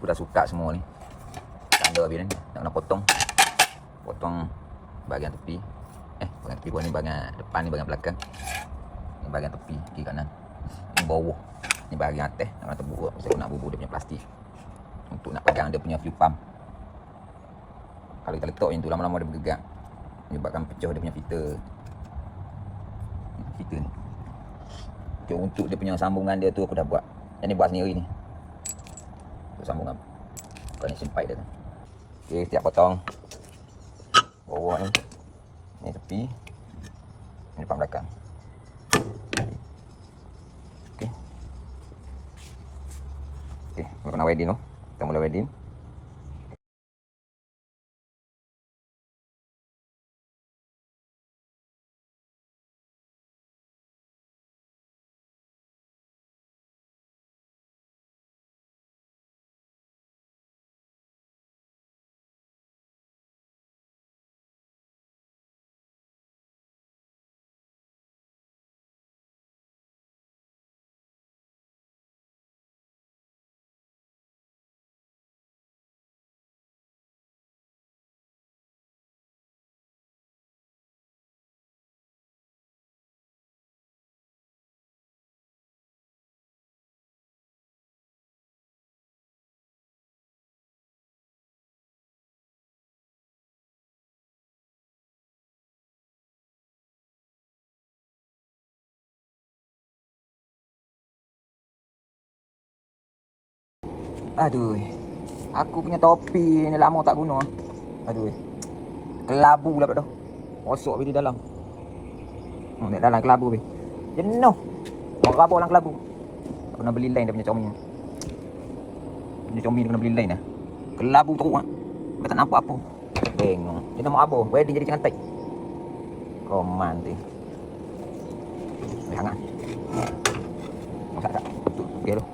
Aku dah suka semua ni. Tanda habis ni. Nak kena potong. Potong bahagian tepi. Bahagian tepi buat ni, bahagian depan ni, bahagian belakang. Ni bahagian tepi, kiri kanan. Ni bawah. Ni bahagian atas. Nak kena tebuk. Pasal aku nak bubur dia punya plastik. Untuk nak pegang dia punya fuel pump. Kalau kita letak macam tu, lama-lama dia bergerak. Menyebabkan pecah dia punya filter. Filter ni. Okay, untuk dia punya sambungan dia tu aku dah buat. Yang ni buat sendiri ni. Untuk sambungan connection pipe dia tu. Okay, setiap potong bawah ni. Ni tepi. Ni depan belakang. Okay. Okay, kita kena welding tu. Kita mula welding. Aduh. Aku punya topi ni lama tak guna. Aduh. Kelabu pula dah. Rosok pergi di dalam. Ni dalam kelabu pergi. Jenuh. Mau rabau dalam kelabu. Aku kena beli lain dia punya comel. Punya comel dia kena beli lain dah. Kelabu teruk ah. Aku tak nampak apa. Bengong. Dia nak mau apa? Wedding jadi cantik. Koman tu. Hangat. Masak tak? Tutup. Okey tu.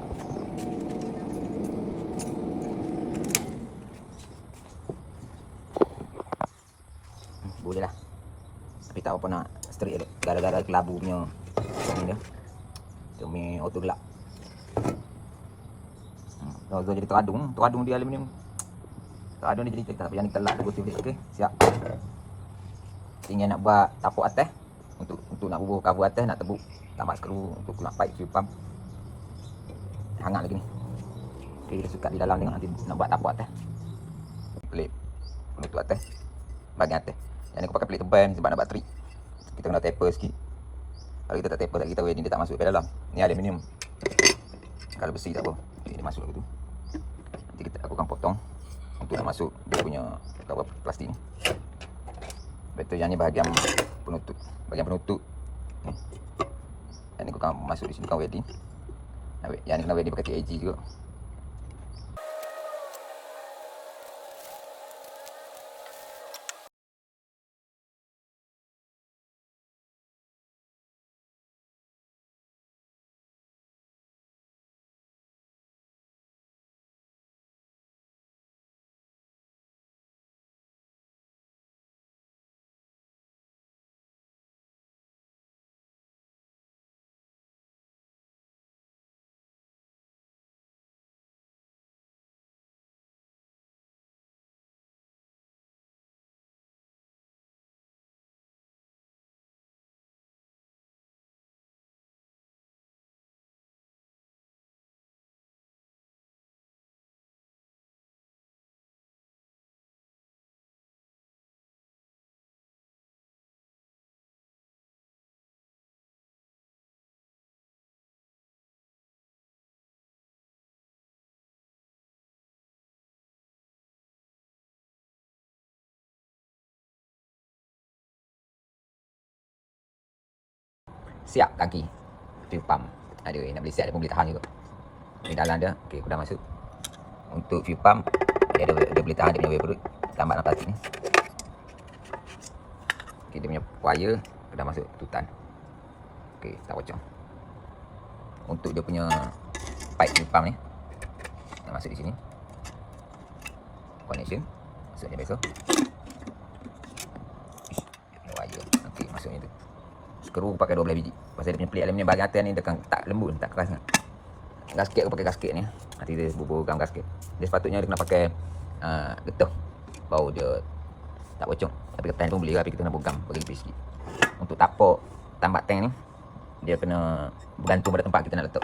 Boleh lah. Tapi tak apa nak straight dia. Gara-gara kelabu punya ni dia. Cumi auto gelap. Kalau jadi teradung dia aluminium. Teradung dia jadi tak payah ni telak tu betul. Okey, siap. Tinggal nak buat tapuk atas untuk nak bubuh cover atas, nak tebuk tambah skru untuk keluar pipe fuel pump. Hangat lagi ni. Okey, kita suka di dalam tengok nanti nak buat tapuk atas. Pelik penutup atas. Bahagian atas. Yang ni aku pakai pelik tebal ni sebab nak buat trik. Kita kena taper sikit. Kalau kita tak taper tak kita welding dia tak masuk ke dalam. Ni aluminium. Kalau besi tak apa. Okay, dia masuk aku tu. Nanti aku akan potong untuk nak masuk dia punya cover plastik ni. Betul yang ni bahagian penutup. Bahagian penutup. Ni. Yang ni aku akan masuk di sini kan welding. Yang ni kena welding pakai TAG juga. Siap kaki fuel pump. Aduh, nak beli set dia pun boleh tahan juga. Ni dalam dia. Okey, aku dah masuk. Untuk fuel pump dia boleh tahan dia punya wire perut. Tambah dalam plastik ni. Okey, dia punya wire aku dah masuk tutan. Okey, tak pocong. Untuk dia punya pipe fuel pump ni nak masuk di sini. Connection. Masuk je biasa. Wire. Okey, masuknya tu. Skru pakai 12 biji. Pasal dia punya plate aluminium bahagian atas ni dia tak lembut, tak keras sangat. gasket aku pakai gasket ni. Nanti dia bubuhkan gasket. Dia sepatutnya dia kena pakai getah. Bau dia tak bocor. Tapi ketan pun boleh lah, tapi kita kena pegang bagi lebih sikit. Untuk tapak tambat tank ni, dia kena bergantung pada tempat kita nak letak.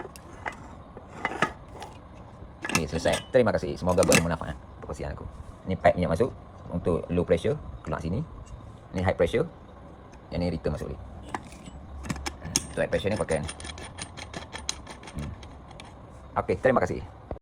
Ni selesai. Terima kasih. Semoga bermanfaat perkongsian aku. Ni pipe minyak masuk untuk low pressure keluar sini. Ni high pressure. Yang ni return masuk ni. Untuk high pressure ni pakai ni. Okey, terima kasih.